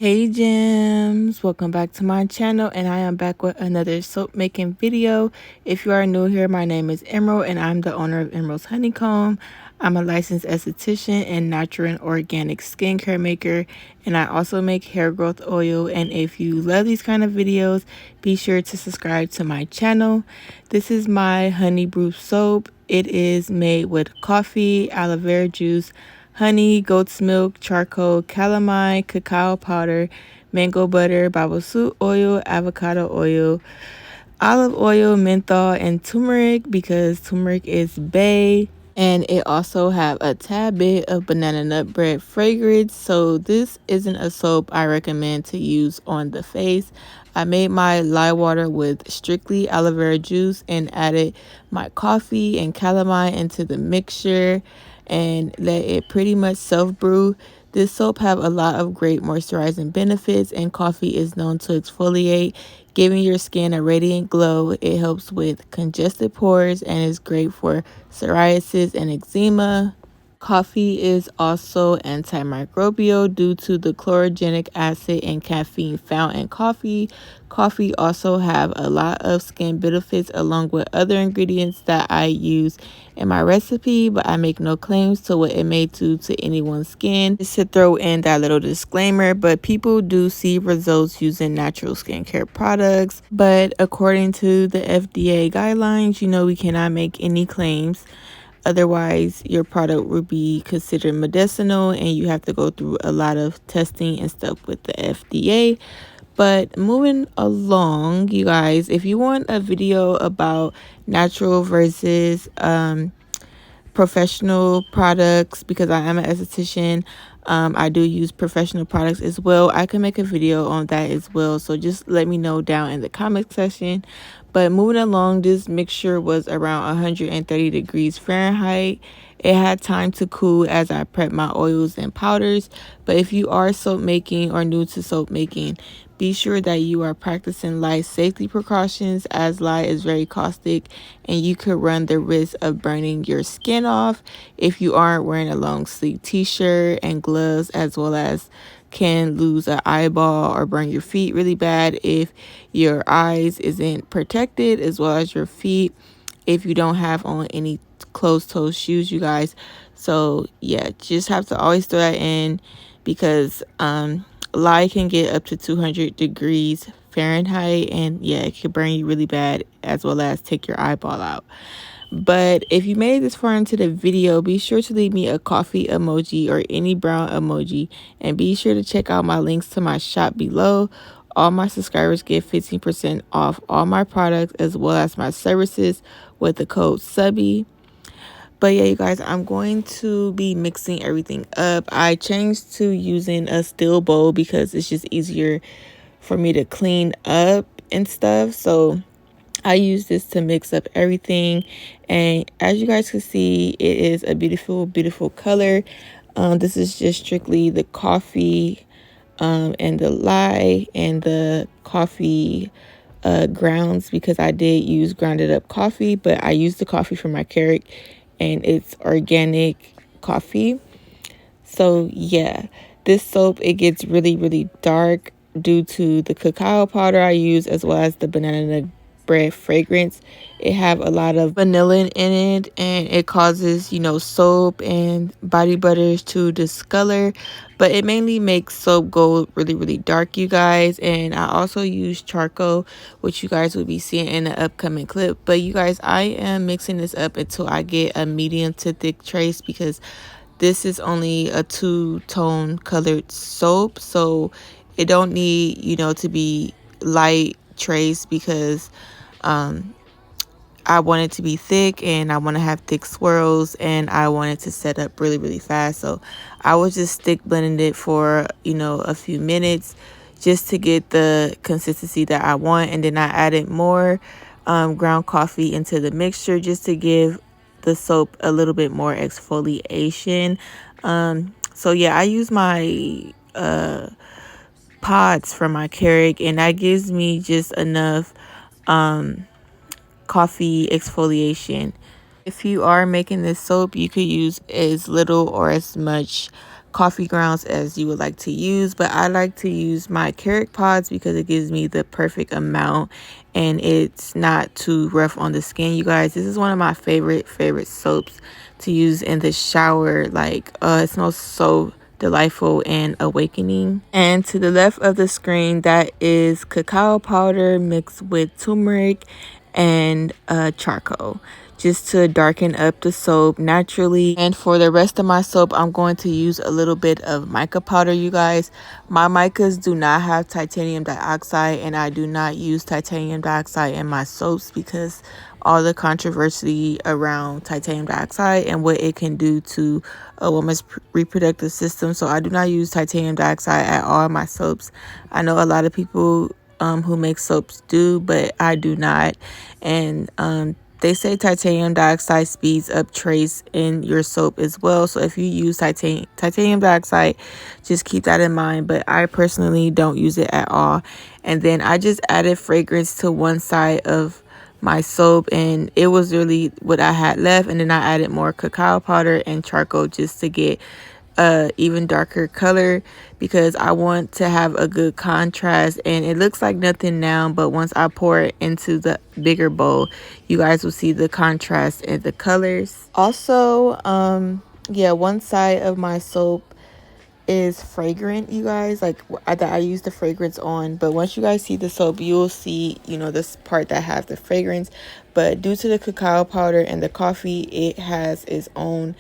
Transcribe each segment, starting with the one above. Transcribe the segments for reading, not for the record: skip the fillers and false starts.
Hey gems, welcome back to my channel, and I am back with another soap making video. If you are new here, my name is Emerald and I'm the owner of Emerald's Honeycomb. I'm a licensed esthetician and natural and organic skincare maker, and I also make hair growth oil. And if you love these kind of videos, be sure to subscribe to my channel. This is my honey brew soap. It is made with coffee, aloe vera juice, honey, goat's milk, charcoal, calamine, cacao powder, mango butter, babasu oil, avocado oil, olive oil, menthol, and turmeric because turmeric is bae. And it also have a tad bit of banana nut bread fragrance. So this isn't a soap I recommend to use on the face. I made my lye water with strictly aloe vera juice and added my coffee and calamine into the mixture and let it pretty much self brew. This soap have a lot of great moisturizing benefits, and coffee is known to exfoliate, giving your skin a radiant glow. It helps with congested pores and is great for psoriasis and eczema. Coffee is also antimicrobial due to the chlorogenic acid and caffeine found in coffee. Coffee also have a lot of skin benefits along with other ingredients that I use in my recipe, but I make no claims to what it may do to anyone's skin. Just to throw in that little disclaimer, but people do see results using natural skincare products. But according to the FDA guidelines, we cannot make any claims. Otherwise, your product would be considered medicinal and you have to go through a lot of testing and stuff with the FDA. But moving along, you guys, if you want a video about natural versus professional products, because I am an esthetician, I do use professional products as well. I can make a video on that as well, so just let me know down in the comment section. But moving along, this mixture was around 130 degrees Fahrenheit. It had time to cool as I prep my oils and powders. But if you are soap making or new to soap making, be sure that you are practicing lye safety precautions, as lye is very caustic and you could run the risk of burning your skin off if you aren't wearing a long sleeve t-shirt and gloves, as well as can lose an eyeball or burn your feet really bad if your eyes isn't protected, as well as your feet if you don't have on any closed-toe shoes, you guys. So yeah, just have to always throw that in, because lye can get up to 200 degrees Fahrenheit, and yeah, it can burn you really bad, as well as take your eyeball out. But if you made it this far into the video, be sure to leave me a coffee emoji or any brown emoji, and be sure to check out my links to my shop below. All my subscribers get 15% off all my products, as well as my services, with the code SUBBY. But yeah, you guys, I'm going to be mixing everything up. I changed to using a steel bowl because it's just easier for me to clean up and stuff. So I use this to mix up everything, and as you guys can see, it is a beautiful color. This is just strictly the coffee and the lye and the coffee grounds, because I did use grounded up coffee, but I used the coffee from my Keurig and it's organic coffee. So yeah, this soap, it gets really dark due to the cacao powder I use, as well as the banana nut bread fragrance. It have a lot of vanillin in it, and it causes soap and body butters to discolor, but it mainly makes soap go really dark, you guys. And I also use charcoal, which you guys will be seeing in the upcoming clip. But you guys, I am mixing this up until I get a medium to thick trace, because this is only a two-tone colored soap, so it don't need to be light trace, because I want it to be thick and I want to have thick swirls, and I want it to set up really fast. So I was just stick blending it for a few minutes just to get the consistency that I want, and then I added more ground coffee into the mixture just to give the soap a little bit more exfoliation. So yeah, I use my pods from my Keurig, and that gives me just enough coffee exfoliation. If you are making this soap, you could use as little or as much coffee grounds as you would like to use, but I like to use my carrot pods because it gives me the perfect amount and it's not too rough on the skin. You guys, this is one of my favorite soaps to use in the shower. Like it smells so delightful and awakening. And to the left of the screen, that is cacao powder mixed with turmeric and charcoal, just to darken up the soap naturally. And for the rest of my soap, I'm going to use a little bit of mica powder. You guys, my micas do not have titanium dioxide, and I do not use titanium dioxide in my soaps because all the controversy around titanium dioxide and what it can do to a woman's reproductive system. So I do not use titanium dioxide at all in my soaps. I know a lot of people who make soaps do, but I do not. And they say titanium dioxide speeds up trace in your soap as well. So if you use titanium dioxide, just keep that in mind. But I personally don't use it at all. And then I just added fragrance to one side of my soap, and it was really what I had left. And then I added more cacao powder and charcoal just to get even darker color, because I want to have a good contrast. And it looks like nothing now, but once I pour it into the bigger bowl, you guys will see the contrast and the colors. Also, yeah, one side of my soap is fragrant, you guys, like that I use the fragrance on. But once you guys see the soap, you will see, you know, this part that has the fragrance. But due to the cacao powder and the coffee, it has its own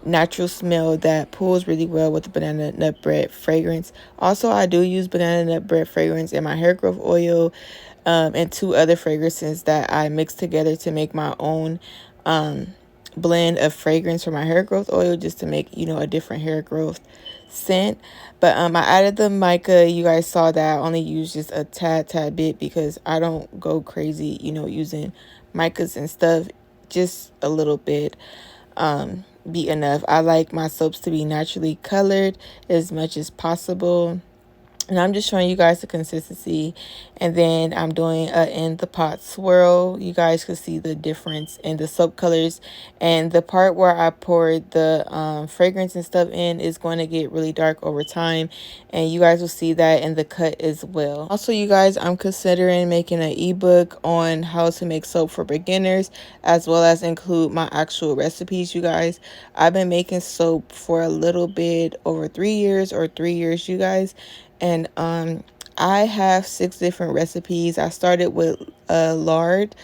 natural smell that pulls really well with the banana nut bread fragrance. Also, I do use banana nut bread fragrance in my hair growth oil, and two other fragrances that I mix together to make my own blend of fragrance for my hair growth oil, just to make, you know, a different hair growth scent. But I added the mica. You guys saw that I only used just a tad bit because I don't go crazy, you know, using micas and stuff. Just a little bit be enough. I like my soaps to be naturally colored as much as possible. And I'm just showing you guys the consistency. And then I'm doing a in the pot swirl. You guys can see the difference in the soap colors. And the part where I poured the fragrance and stuff in is going to get really dark over time. And you guys will see that in the cut as well. Also, you guys, I'm considering making an ebook on how to make soap for beginners, as well as include my actual recipes. You guys, I've been making soap for a little bit over 3 years, or 3 years, you guys. And I have 6 different recipes. I started with lard,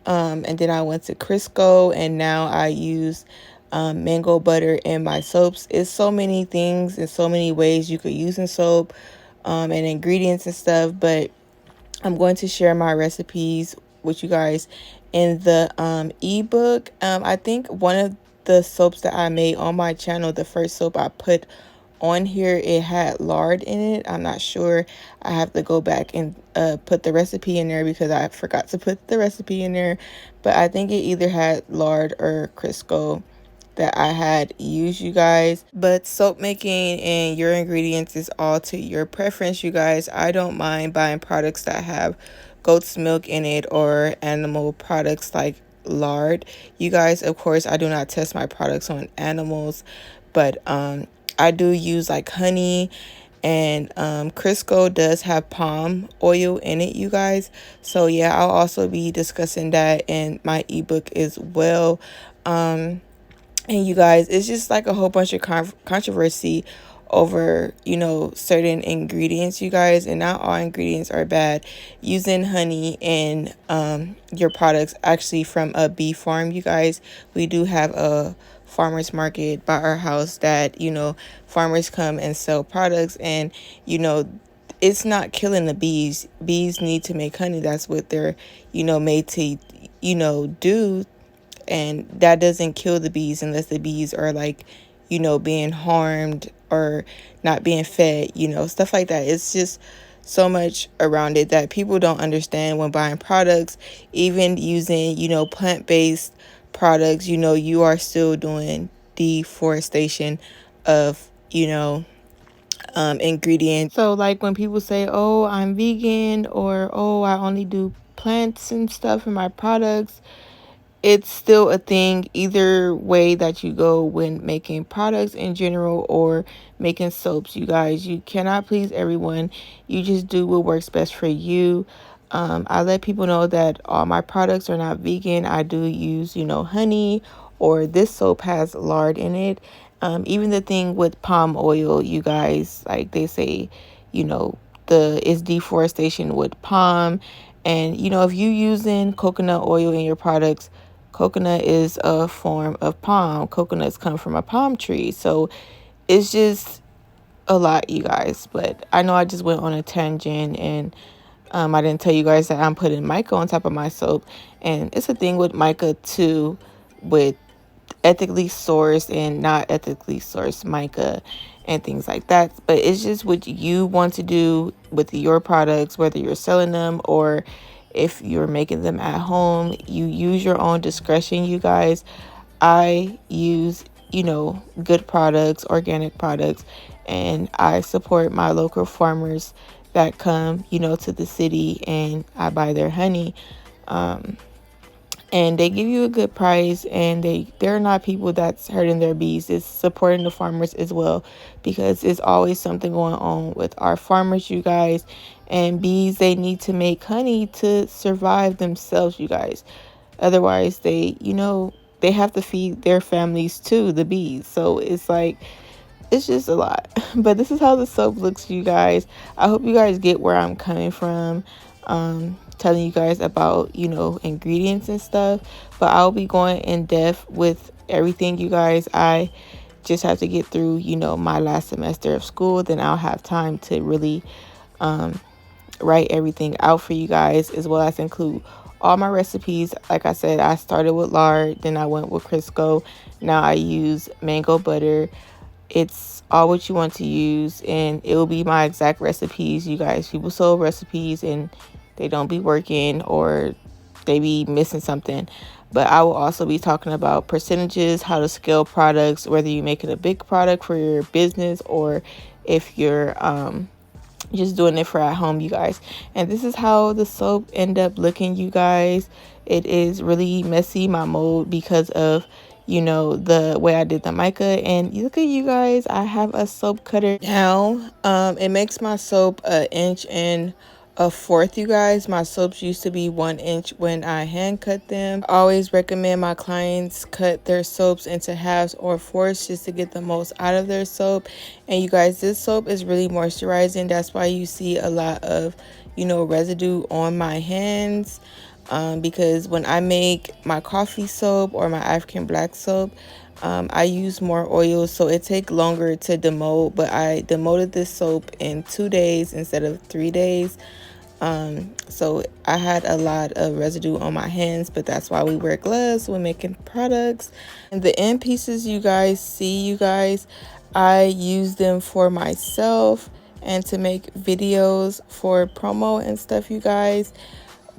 and then I went to Crisco, and now I use mango butter in my soaps. It's so many things and so many ways you could use in soap, and ingredients and stuff. But I'm going to share my recipes with you guys in the ebook. I think one of the soaps that I made on my channel, the first soap I put on here, it had lard in it. I'm not sure. I have to go back and put the recipe in there because I forgot to put the recipe in there. But I think it either had lard or Crisco that I had used, you guys. But soap making and your ingredients is all to your preference, you guys. I don't mind buying products that have goat's milk in it, or animal products like lard. You guys, of course, I do not test my products on animals, but I do use like honey, and Crisco does have palm oil in it, you guys. So yeah, I'll also be discussing that in my ebook as well. And you guys, it's just like a whole bunch of controversy over, you know, certain ingredients, you guys. And not all ingredients are bad. Using honey in your products, actually from a bee farm, you guys. We do have a farmers market by our house that, you know, farmers come and sell products, and, you know, it's not killing the bees. Bees need to make honey. That's what they're, you know, made to, you know, do. And that doesn't kill the bees unless the bees are like, you know, being harmed or not being fed, you know, stuff like that. It's just so much around it that people don't understand when buying products. Even using, you know, plant-based products, you know, you are still doing deforestation of, you know, ingredients. So like when people say, oh, I'm vegan, or oh, I only do plants and stuff in my products, it's still a thing either way that you go when making products in general or making soaps. You guys, you cannot please everyone. You just do what works best for you. I let people know that all my products are not vegan. I do use, honey, or this soap has lard in it. Even the thing with palm oil, you guys, like they say, you know the is deforestation with palm. And if you using coconut oil in your products, coconut is a form of palm. Coconuts come from a palm tree. So it's just a lot, you guys. But I know I just went on a tangent, and I didn't tell you guys that I'm putting mica on top of my soap. And it's a thing with mica too, with ethically sourced and not ethically sourced mica and things like that. But it's just what you want to do with your products, whether you're selling them or if you're making them at home. You use your own discretion, you guys. I use, good products, organic products, and I support my local farmers that come, to the city, and I buy their honey. And they give you a good price, and they're not people that's hurting their bees. It's supporting the farmers as well, because it's always something going on with our farmers, you guys. And bees, they need to make honey to survive themselves, you guys. Otherwise, they have to feed their families too, the bees. So it's like, it's just a lot. But this is how the soap looks, you guys. I hope you guys get where I'm coming from, telling you guys about, ingredients and stuff. But I'll be going in depth with everything, you guys. I just have to get through, my last semester of school. Then I'll have time to really write everything out for you guys, as well as include all my recipes. Like I said, I started with lard, then I went with Crisco. Now I use mango butter. It's all what you want to use, and it will be my exact recipes, you guys. People sold recipes and they don't be working, or they be missing something. But I will also be talking about percentages, how to scale products, whether you're making a big product for your business or if you're just doing it for at home, you guys. And this is how the soap end up looking, you guys. It is really messy, my mold, because of the way I did the mica. And look at, you guys, I have a soap cutter now. It makes my soap 1.25 inches, you guys. My soaps used to be 1 inch when I hand cut them. I always recommend my clients cut their soaps into halves or fourths just to get the most out of their soap. And you guys, this soap is really moisturizing. That's why you see a lot of residue on my hands. Because when I make my coffee soap or my African black soap, I use more oil, so it takes longer to demold. But I demolded this soap in 2 days instead of 3 days. So I had a lot of residue on my hands, but that's why we wear gloves when making products. And the end pieces, you guys see, you guys, I use them for myself and to make videos for promo and stuff, you guys.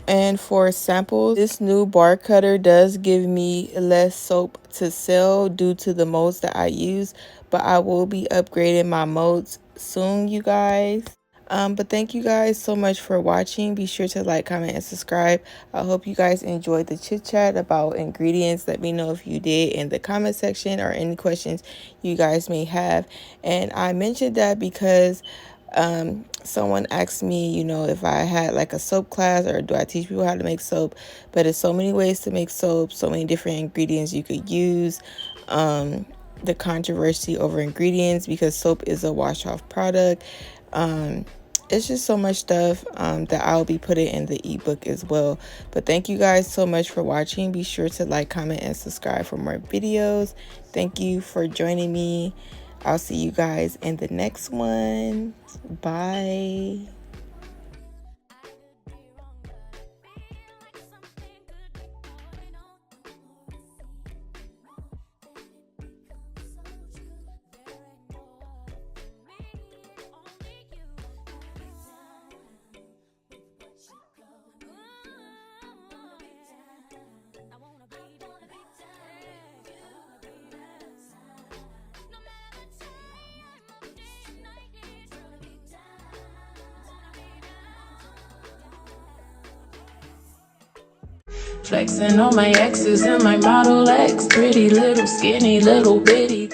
And for samples, this new bar cutter does give me less soap to sell due to the molds that I use, but I will be upgrading my molds soon, you guys. But thank you guys so much for watching. Be sure to like, comment, and subscribe. I hope you guys enjoyed the chit chat about ingredients. Let me know if you did in the comment section, or any questions you guys may have. And I mentioned that because someone asked me, if I had like a soap class, or do I teach people how to make soap. But there's so many ways to make soap, so many different ingredients you could use. The controversy over ingredients, because soap is a wash off product. It's just so much stuff that I'll be putting in the ebook as well. But thank you guys so much for watching. Be sure to like, comment, and subscribe for more videos. Thank you for joining me. I'll see you guys in the next one. Bye. Flexing on my exes and my Model X. Pretty little skinny little bitty.